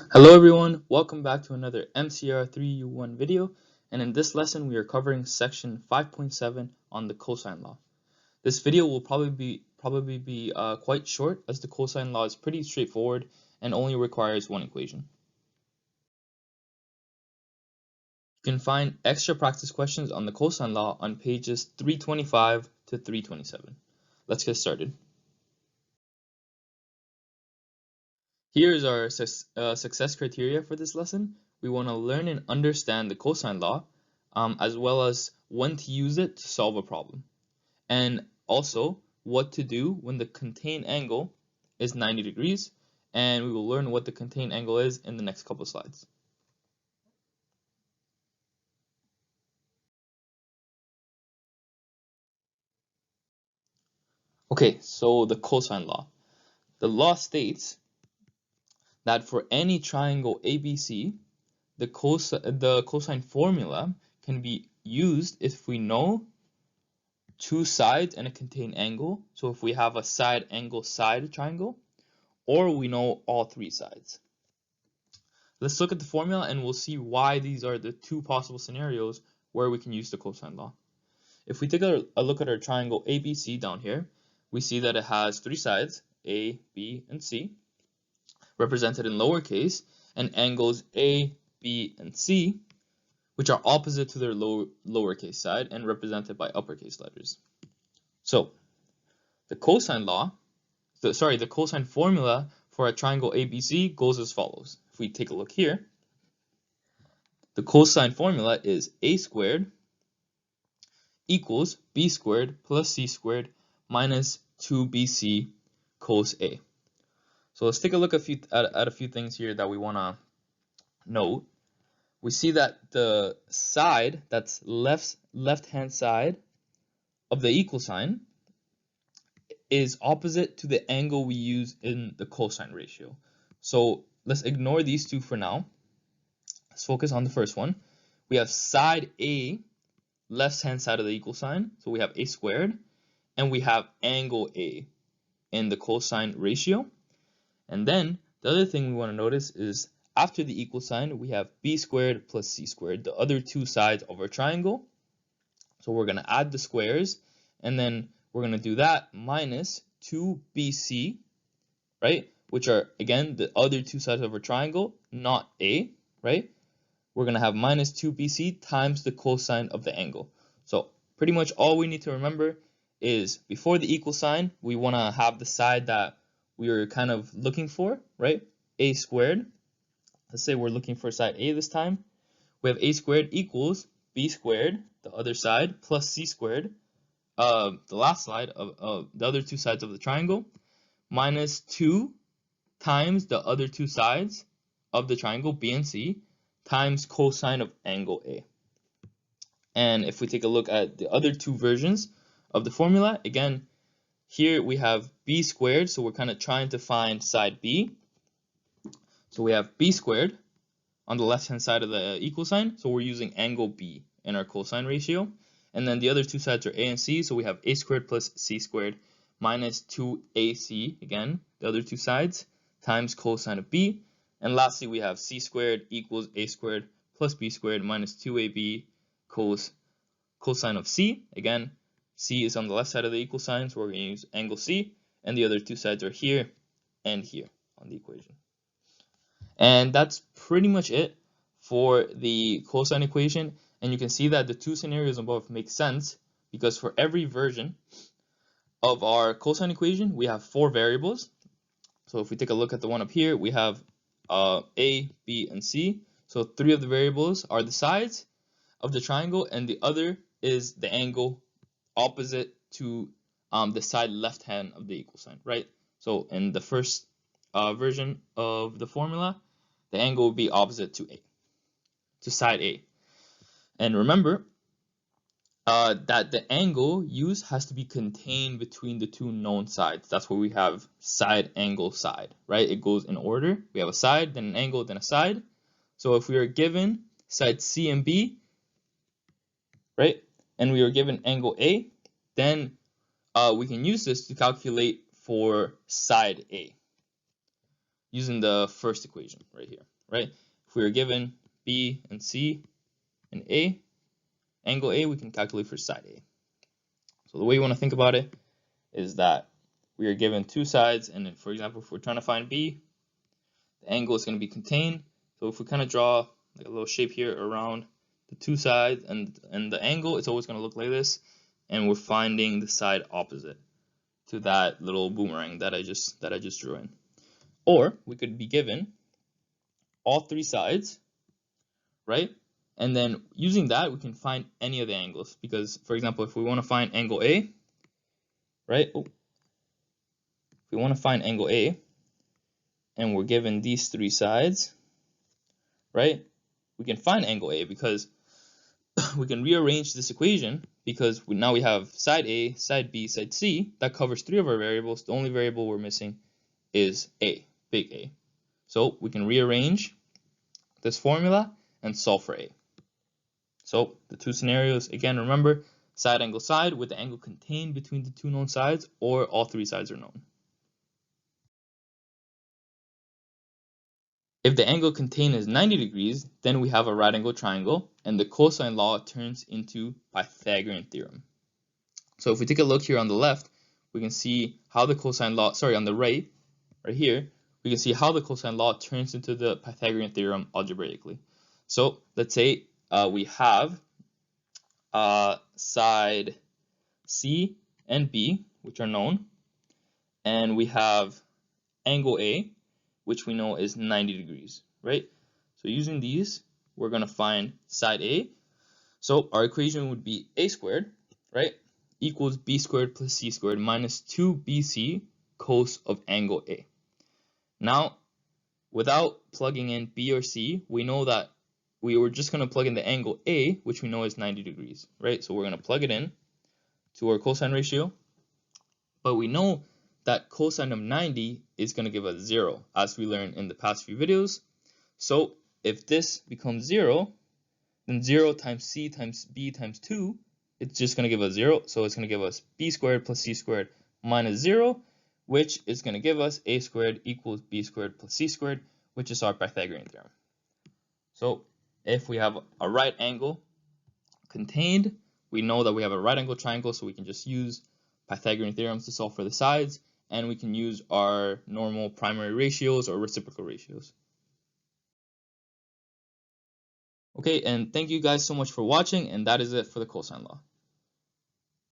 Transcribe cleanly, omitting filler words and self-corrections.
Hello everyone, welcome back to another MCR3U video, and in this lesson we are covering section 5.7 on the cosine law. This video will probably be quite short, as the cosine law is pretty straightforward and only requires one equation. You can find extra practice questions on the cosine law on pages 325 to 327. Let's get started. Here is our success criteria for this lesson. We want to learn and understand the cosine law, as well as when to use it to solve a problem, and also what to do when the contained angle is 90 degrees, and we will learn what the contained angle is in the next couple of slides. Okay, so the cosine law. The law states that for any triangle ABC, the cosine formula can be used if we know two sides and a contained angle. So if we have a side angle side triangle, or we know all three sides. Let's look at the formula and we'll see why these are the two possible scenarios where we can use the cosine law. If we take a look at our triangle ABC down here, we see that it has three sides, A, B, and C, represented in lowercase, and angles A, B, and C, which are opposite to their lowercase side and represented by uppercase letters. So the cosine formula for a triangle ABC goes as follows. If we take a look here, the cosine formula is a squared equals b squared plus c squared minus 2bc cos A. So let's take a look at a few things here that we want to note. We see that the side that's left-hand side of the equal sign is opposite to the angle we use in the cosine ratio. So let's ignore these two for now. Let's focus on the first one. We have side A, left-hand side of the equal sign, so we have a squared, and we have angle A in the cosine ratio. And then the other thing we want to notice is after the equal sign, we have b squared plus c squared, the other two sides of our triangle. So we're going to add the squares, and then we're going to do that minus 2bc, right? Which are, again, the other two sides of our triangle, not A, right? We're going to have minus 2bc times the cosine of the angle. So pretty much all we need to remember is before the equal sign, we want to have the side that we are kind of looking for, right? A squared. Let's say we're looking for side A this time. We have a squared equals b squared, the other side, plus c squared, the last side of the other two sides of the triangle, minus 2 times the other two sides of the triangle, B and C, times cosine of angle A. And if we take a look at the other two versions of the formula, again, here we have b squared, so we're kind of trying to find side B. So we have b squared on the left-hand side of the equal sign, so we're using angle B in our cosine ratio. And then the other two sides are A and C, so we have a squared plus c squared minus 2ac, again, the other two sides, times cosine of B. And lastly, we have c squared equals a squared plus b squared minus 2ab cosine of C. Again, C is on the left side of the equal sign, so we're going to use angle C, and the other two sides are here and here on the equation. And that's pretty much it for the cosine equation. And you can see that the two scenarios above make sense because for every version of our cosine equation, we have 4 variables. So if we take a look at the one up here, we have A, B, and C. So 3 of the variables are the sides of the triangle, and the other is the angle opposite to the side left hand of the equal sign, right? So in the first version of the formula, the angle would be opposite to side A. And remember that the angle used has to be contained between the two known sides. That's why we have side, angle, side, right? It goes in order. We have a side, then an angle, then a side. So if we are given side C and B, right, and we are given angle A, then we can use this to calculate for side A using the first equation right here. right? If we are given B and C and A, angle A, we can calculate for side A. So the way you want to think about it is that we are given two sides, and for example, if we're trying to find B, the angle is going to be contained. So if we kind of draw like a little shape here around the two sides and the angle, it's always going to look like this, and we're finding the side opposite to that little boomerang that I just drew in. Or we could be given all three sides, right? And then using that, we can find any of the angles. Because, for example, if we want to find angle A, right? If we want to find angle A, and we're given these three sides, right? We can find angle A because we can rearrange this equation because now we have side A, side B, side C. That covers three of our variables. The only variable we're missing is A, big A. So we can rearrange this formula and solve for A. So the two scenarios, again, remember, side angle side with the angle contained between the two known sides, or all three sides are known. If the angle contained is 90 degrees, then we have a right angle triangle, and the cosine law turns into Pythagorean theorem. So if we take a look here on the left, we can see how the cosine law, on the right here, we can see how the cosine law turns into the Pythagorean theorem algebraically. So let's say we have side C and B, which are known, and we have angle A, which we know is 90 degrees, right? So using these, we're going to find side A. So our equation would be A squared, right, equals B squared plus C squared minus 2BC cos of angle A. Now, without plugging in B or C, we know that we were just going to plug in the angle A, which we know is 90 degrees, right? So we're going to plug it in to our cosine ratio, but we know that cosine of 90 is going to give us 0, as we learned in the past few videos. So if this becomes 0, then 0 times C times B times 2, it's just going to give us 0. So it's going to give us B squared plus C squared minus 0, which is going to give us A squared equals B squared plus C squared, which is our Pythagorean theorem. So if we have a right angle contained, we know that we have a right angle triangle, so we can just use Pythagorean theorems to solve for the sides, and we can use our normal primary ratios or reciprocal ratios. Okay, and thank you guys so much for watching, and that is it for the cosine law.